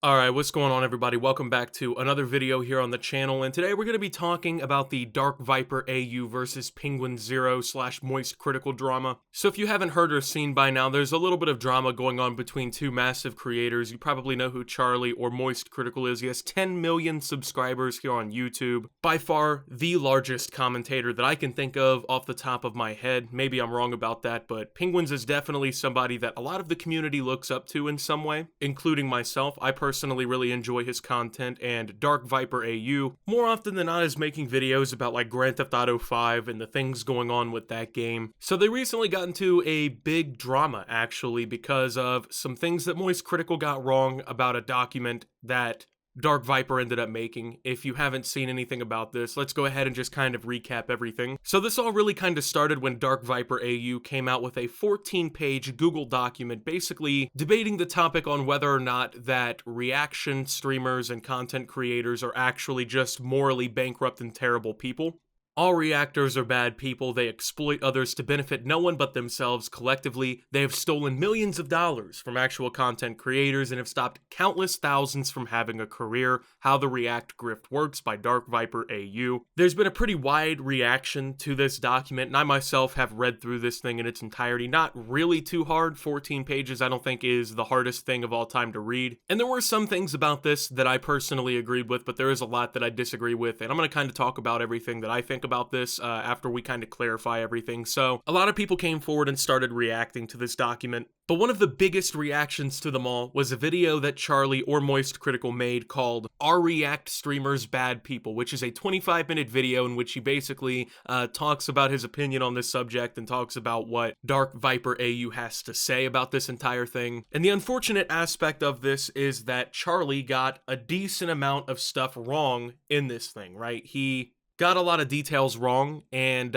Alright, what's going on everybody? Welcome back to another video here on the channel, and today we're going to be talking about the DarkViperAU versus Penguinz0 slash Moist Critical drama. So if you haven't heard or seen by now, there's a little bit of drama going on between two massive creators. You probably know who Charlie or Moist Critical is. He has 10 million subscribers here on YouTube. By far the largest commentator that I can think of off the top of my head. Maybe I'm wrong about that, but Penguinz is definitely somebody that a lot of the community looks up to in some way, including myself. I personally really enjoy his content, and DarkViperAU more often than not is making videos about like Grand Theft Auto 5 and the things going on with that game. So they recently got into a big drama actually because of some things that Moist Critical got wrong about a document that Dark Viper ended up making. If you haven't seen anything about this, let's go ahead and just kind of recap everything. So this all really kind of started when DarkViperAU came out with a 14-page Google document basically debating the topic on whether or not that reaction streamers and content creators are actually just morally bankrupt and terrible people. All reactors are bad people. They exploit others to benefit no one but themselves. Collectively, they have stolen millions of dollars from actual content creators and have stopped countless thousands from having a career. How the React Grift Works by DarkViperAU. There's been a pretty wide reaction to this document, and I myself have read through this thing in its entirety. Not really too hard. 14 pages I don't think is the hardest thing of all time to read. And there were some things about this that I personally agreed with, but there is a lot that I disagree with, and I'm going to kind of talk about everything that I think about this after we kind of clarify everything. So a lot of people came forward and started reacting to this document, but one of the biggest reactions to them all was a video that Charlie or Moist Critical made called "Are React Streamers Bad People?", which is a 25-minute video in which he basically talks about his opinion on this subject and talks about what DarkViperAU has to say about this entire thing. And the unfortunate aspect of this is that Charlie got a decent amount of stuff wrong in this thing, right? He got a lot of details wrong, and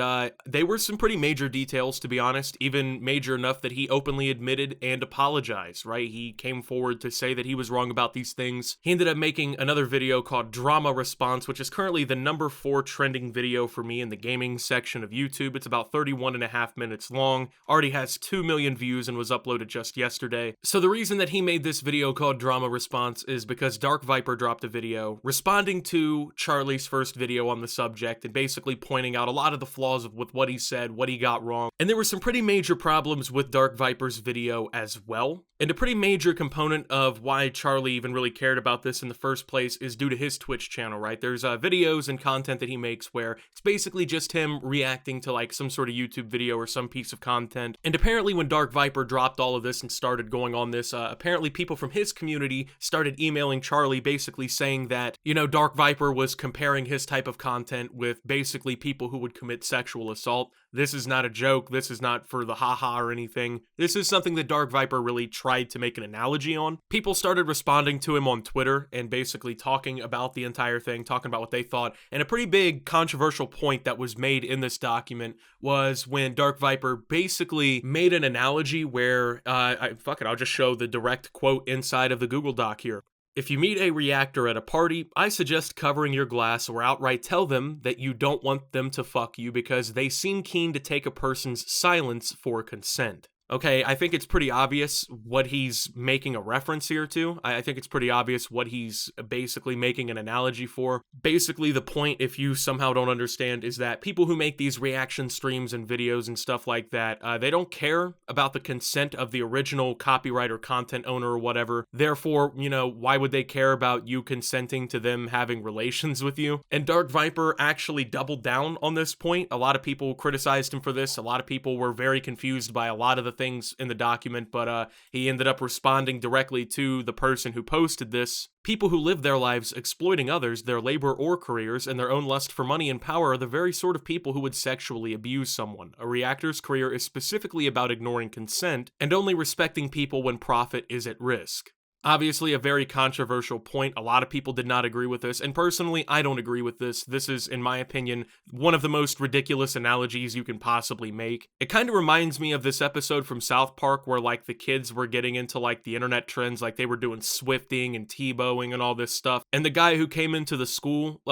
they were some pretty major details, to be honest, even major enough that he openly admitted and apologized, right? He came forward to say that he was wrong about these things. He ended up making another video called Drama Response, which is currently the #4 trending video for me in the gaming section of YouTube. It's about 31.5 minutes long, already has 2 million views and was uploaded just yesterday. So the reason that he made this video called Drama Response is because Dark Viper dropped a video responding to Charlie's first video on the subject and basically pointing out a lot of the flaws with what he said, what he got wrong. And there were some pretty major problems with Dark Viper's video as well. And a pretty major component of why Charlie even really cared about this in the first place is due to his Twitch channel, right? There's videos and content that he makes where it's basically just him reacting to like some sort of YouTube video or some piece of content. And apparently when Dark Viper dropped all of this and started going on this, apparently people from his community started emailing Charlie basically saying that, you know, Dark Viper was comparing his type of content with basically people who would commit sexual assault. This is not a joke. This is not for the haha or anything. This is something that Dark Viper really tried to make an analogy on. People started responding to him on Twitter and basically talking about the entire thing, talking about what they thought. And a pretty big controversial point that was made in this document was when Dark Viper basically made an analogy where, I'll just show the direct quote inside of the Google Doc here. "If you meet a reactor at a party, I suggest covering your glass or outright tell them that you don't want them to fuck you because they seem keen to take a person's silence for consent." Okay, I think it's pretty obvious what he's making a reference here to. I think it's pretty obvious what he's basically making an analogy for. Basically, the point, if you somehow don't understand, is that people who make these reaction streams and videos and stuff like that, they don't care about the consent of the original copyright or content owner or whatever. Therefore, you know, why would they care about you consenting to them having relations with you? And Dark Viper actually doubled down on this point. A lot of people criticized him for this. A lot of people were very confused by a lot of the things in the document, but he ended up responding directly to the person who posted this. "People who live their lives exploiting others, their labor or careers, and their own lust for money and power are the very sort of people who would sexually abuse someone. A reactor's career is specifically about ignoring consent and only respecting people when profit is at risk." Obviously a very controversial point. A lot of people did not agree with this, and personally, I don't agree with this. This is, in my opinion, one of the most ridiculous analogies you can possibly make. It kind of reminds me of this episode from South Park where, like, the kids were getting into, like, the internet trends, like, they were doing Swifting and Tebowing and all this stuff, and the guy who came into the school,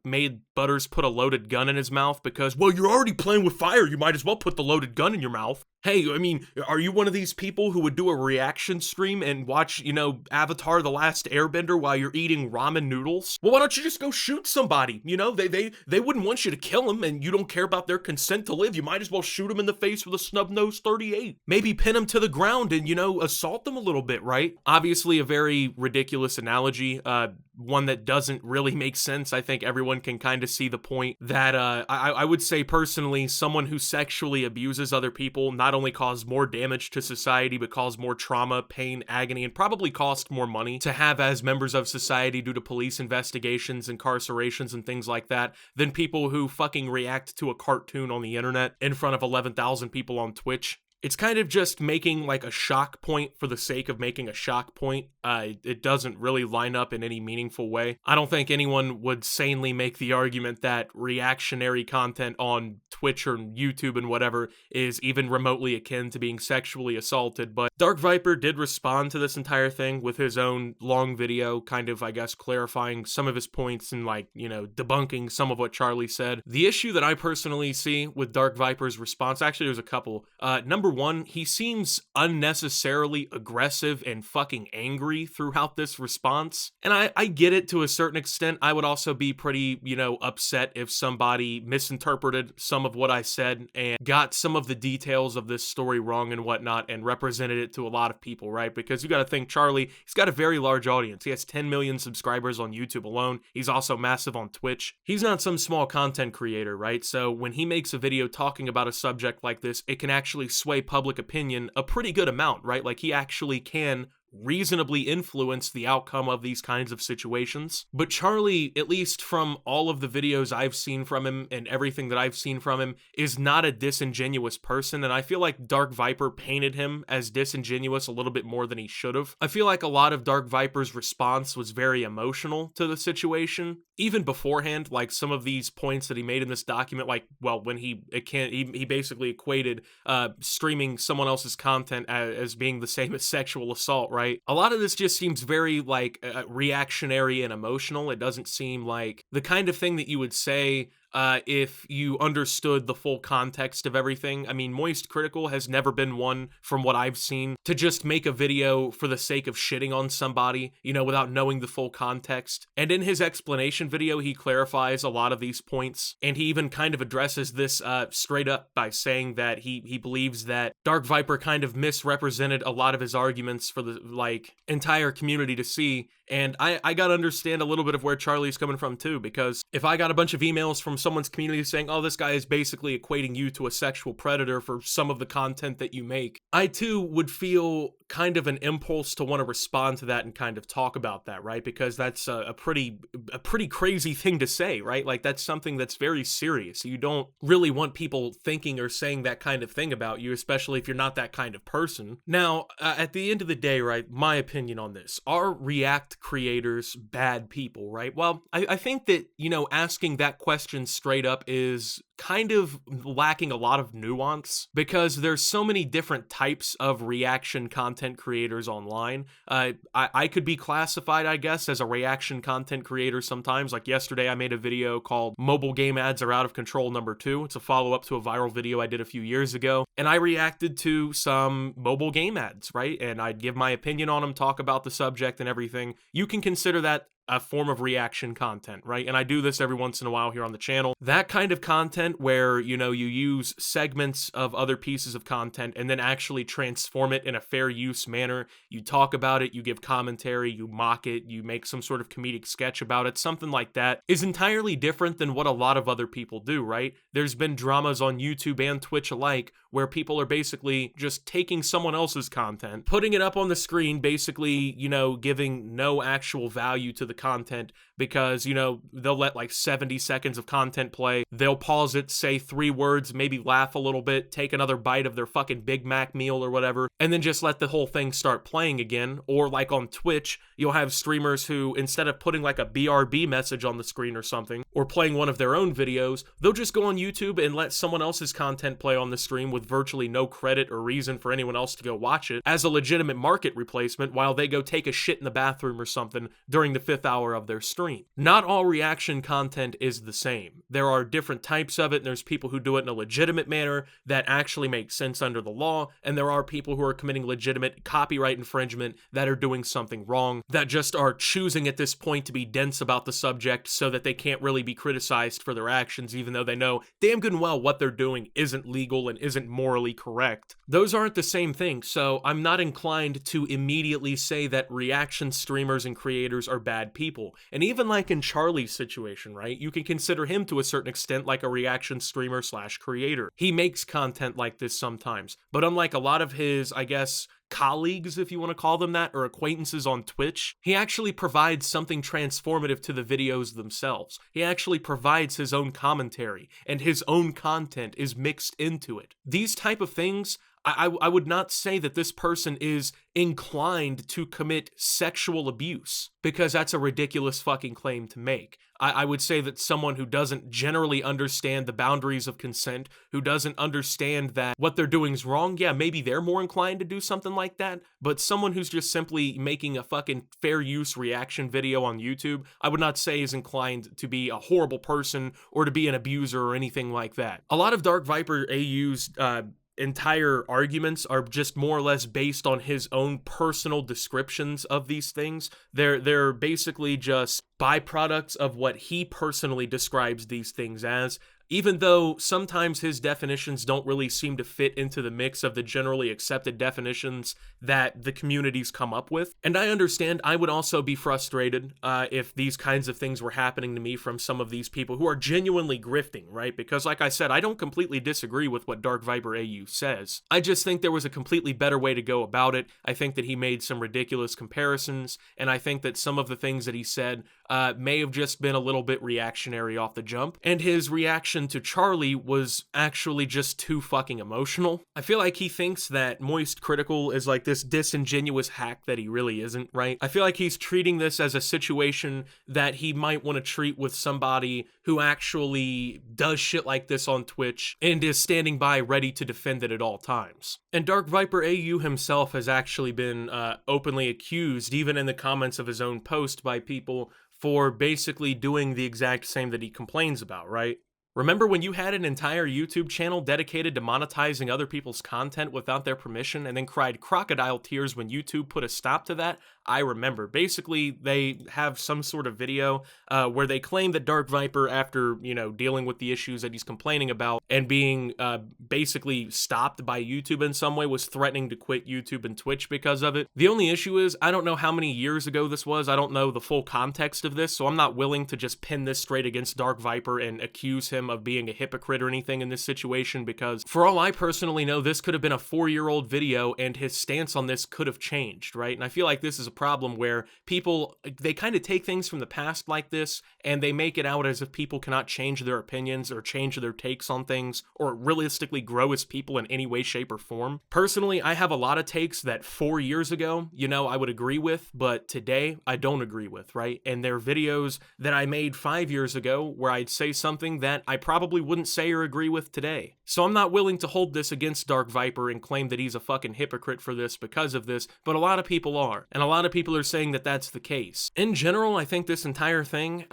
made Butters put a loaded gun in his mouth because, well, you're already playing with fire, you might as well put the loaded gun in your mouth. Hey, I mean, are you one of these people who would do a reaction stream and watch, Avatar: The Last Airbender while you're eating ramen noodles? Well, why don't you just go shoot somebody? They wouldn't want you to kill them, and you don't care about their consent to live. You might as well shoot them in the face with a snub-nosed 38. Maybe pin them to the ground and, assault them a little bit, right? Obviously, a very ridiculous analogy, one that doesn't really make sense. I think everyone can kind of see the point that I would say personally, someone who sexually abuses other people not only cause more damage to society, but cause more trauma, pain, agony, and probably cost more money to have as members of society due to police investigations, incarcerations, and things like that than people who fucking react to a cartoon on the internet in front of 11,000 people on Twitch. It's kind of just making like a shock point for the sake of making a shock point. It doesn't really line up in any meaningful way. I don't think anyone would sanely make the argument that reactionary content on Twitch or YouTube and whatever is even remotely akin to being sexually assaulted, but Dark Viper did respond to this entire thing with his own long video, kind of, I guess, clarifying some of his points and debunking some of what Charlie said. The issue that I personally see with Dark Viper's response, actually there's a couple. Number one, he seems unnecessarily aggressive and fucking angry throughout this response. And I get it to a certain extent. I would also be pretty, upset if somebody misinterpreted some of what I said and got some of the details of this story wrong and whatnot and represented it to a lot of people, right? Because you got to think Charlie, he's got a very large audience. He has 10 million subscribers on YouTube alone. He's also massive on Twitch. He's not some small content creator, right? So when he makes a video talking about a subject like this, it can actually sway public opinion a pretty good amount, right? Like he actually can reasonably influence the outcome of these kinds of situations. But Charlie, at least from all of the videos I've seen from him and everything that I've seen from him, is not a disingenuous person, and I feel like Dark Viper painted him as disingenuous a little bit more than he should have. I feel like a lot of Dark Viper's response was very emotional to the situation. Even beforehand, like some of these points that he made in this document, when he basically equated streaming someone else's content as being the same as sexual assault, right? A lot of this just seems very reactionary and emotional. It doesn't seem like the kind of thing that you would say if you understood the full context of everything. I mean, Moist Critical has never been one, from what I've seen, to just make a video for the sake of shitting on somebody, without knowing the full context. And in his explanation video, he clarifies a lot of these points, and he even kind of addresses this straight up by saying that he believes that Dark Viper kind of misrepresented a lot of his arguments for the, entire community to see. And I gotta understand a little bit of where Charlie's coming from too, because if I got a bunch of emails from someone's community saying, oh, this guy is basically equating you to a sexual predator for some of the content that you make, I too would feel kind of an impulse to want to respond to that and kind of talk about that, right? Because that's a pretty crazy thing to say, right? Like, that's something that's very serious. You don't really want people thinking or saying that kind of thing about you, especially if you're not that kind of person. Now, at the end of the day, right, my opinion on this, are React creators bad people, right? Well, I think that, asking that question straight up is kind of lacking a lot of nuance, because there's so many different types of reaction content creators online. I could be classified, I guess, as a reaction content creator sometimes. Like yesterday, I made a video called Mobile Game Ads Are Out of Control #2. It's a follow-up to a viral video I did a few years ago, and I reacted to some mobile game ads, right? And I'd give my opinion on them, talk about the subject and everything. You can consider that a form of reaction content, right? And I do this every once in a while here on the channel. That kind of content where, you use segments of other pieces of content and then actually transform it in a fair use manner. You talk about it, you give commentary, you mock it, you make some sort of comedic sketch about it. Something like that is entirely different than what a lot of other people do, right? There's been dramas on YouTube and Twitch alike where people are basically just taking someone else's content, putting it up on the screen, basically, giving no actual value to the content, because, they'll let 70 seconds of content play, they'll pause it, say 3 words, maybe laugh a little bit, take another bite of their fucking Big Mac meal or whatever, and then just let the whole thing start playing again. Or like on Twitch, you'll have streamers who, instead of putting a BRB message on the screen or something, or playing one of their own videos, they'll just go on YouTube and let someone else's content play on the stream with virtually no credit or reason for anyone else to go watch it as a legitimate market replacement while they go take a shit in the bathroom or something during the 5th hour of their stream. Not all reaction content is the same. There are different types of it, and there's people who do it in a legitimate manner that actually makes sense under the law, and there are people who are committing legitimate copyright infringement that are doing something wrong, that just are choosing at this point to be dense about the subject so that they can't really be criticized for their actions, even though they know damn good and well what they're doing isn't legal and isn't morally correct. Those aren't the same thing, so I'm not inclined to immediately say that reaction streamers and creators are bad people. And even like in Charlie's situation, right? You can consider him to a certain extent like a reaction streamer slash creator. He makes content like this sometimes, but unlike a lot of his, I guess, colleagues, if you want to call them that, or acquaintances on Twitch, he actually provides something transformative to the videos themselves. He actually provides his own commentary, and his own content is mixed into it. These type of things, I would not say that this person is inclined to commit sexual abuse, because that's a ridiculous fucking claim to make. I would say that someone who doesn't generally understand the boundaries of consent, who doesn't understand that what they're doing is wrong, yeah, maybe they're more inclined to do something like that, but someone who's just simply making a fucking fair use reaction video on YouTube, I would not say is inclined to be a horrible person or to be an abuser or anything like that. A lot of DarkViperAU's entire arguments are just more or less based on his own personal descriptions of these things. They're basically just byproducts of what he personally describes these things as, even though sometimes his definitions don't really seem to fit into the mix of the generally accepted definitions that the communities come up with. And I understand I would also be frustrated if these kinds of things were happening to me from some of these people who are genuinely grifting, right? Because like I said, I don't completely disagree with what DarkViperAU says. I just think there was a completely better way to go about it. I think that he made some ridiculous comparisons, and I think that some of the things that he said may have just been a little bit reactionary off the jump, and his reaction to Charlie was actually just too fucking emotional. I feel like he thinks that Moist Critical is like this disingenuous hack that he really isn't, right? I feel like he's treating this as a situation that he might want to treat with somebody who actually does shit like this on Twitch and is standing by ready to defend it at all times. And DarkViperAU himself has actually been openly accused, even in the comments of his own post, by people for basically doing the exact same that he complains about, right? Remember when you had an entire YouTube channel dedicated to monetizing other people's content without their permission and then cried crocodile tears when YouTube put a stop to that? I remember. Basically, they have some sort of video where they claim that Dark Viper, after, you know, dealing with the issues that he's complaining about and being basically stopped by YouTube in some way, was threatening to quit YouTube and Twitch because of it. The only issue is, I don't know how many years ago this was. I don't know the full context of this, so I'm not willing to just pin this straight against Dark Viper and accuse him of being a hypocrite or anything in this situation, because for all I personally know, this could have been a 4-year-old video and his stance on this could have changed, right? And I feel like this is a problem where people, they kind of take things from the past like this and they make it out as if people cannot change their opinions or change their takes on things or realistically grow as people in any way, shape, or form. Personally, I have a lot of takes that 4 years ago, you know, I would agree with, but today I don't agree with, right? And there are videos that I made 5 years ago where I'd say something that I probably wouldn't say or agree with today. So I'm not willing to hold this against Dark Viper and claim that he's a fucking hypocrite for this because of this, but a lot of people are. And a lot of people are saying that that's the case. In general, I think this entire thing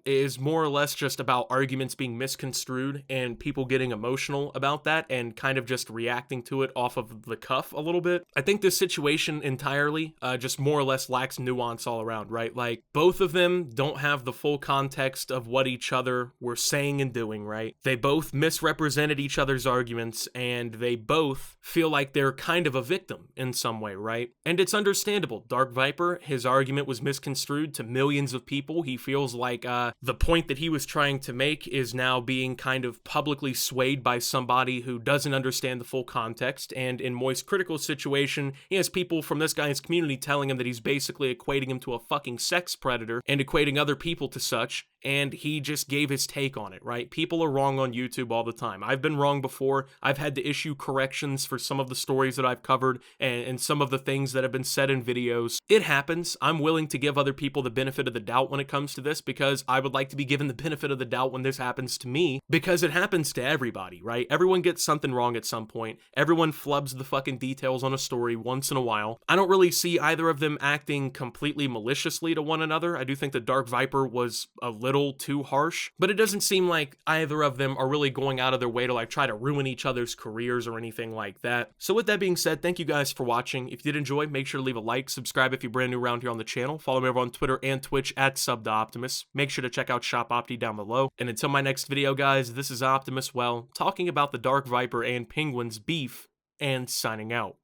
is more or less just about arguments being misconstrued and people getting emotional about that and kind of just reacting to it off of the cuff a little bit. I think this situation entirely just more or less lacks nuance all around, right? Like, both of them don't have the full context of what each other were saying and doing, right? They both misrepresented each other's arguments, and they both feel like they're kind of a victim in some way, right? And it's understandable. Dark Viper, his argument was misconstrued to millions of people. He feels like the point that he was trying to make is now being kind of publicly swayed by somebody who doesn't understand the full context. And in Moist Critical's situation, he has people from this guy's community telling him that he's basically equating him to a fucking sex predator and equating other people to such. and he just gave his take on it, right? People are wrong on YouTube all the time. I've been wrong before. I've had to issue corrections for some of the stories that I've covered and some of the things that have been said in videos. It happens. I'm willing to give other people the benefit of the doubt when it comes to this, because I would like to be given the benefit of the doubt when this happens to me, because it happens to everybody, right? Everyone gets something wrong at some point. Everyone flubs the fucking details on a story once in a while. I don't really see either of them acting completely maliciously to one another. I do think that Dark Viper was a little too harsh, but it doesn't seem like either of them are really going out of their way to like try to ruin each other's careers or anything like that. So with that being said, thank you guys for watching. If you did enjoy, make sure to leave a like, subscribe if you're brand new around here on the channel, follow me over on Twitter and Twitch at @SubToOptimus. Make sure to check out Shop Opti down below. And until my next video, guys, this is Optimus, well, talking about the Dark Viper and Penguinz beef, and signing out.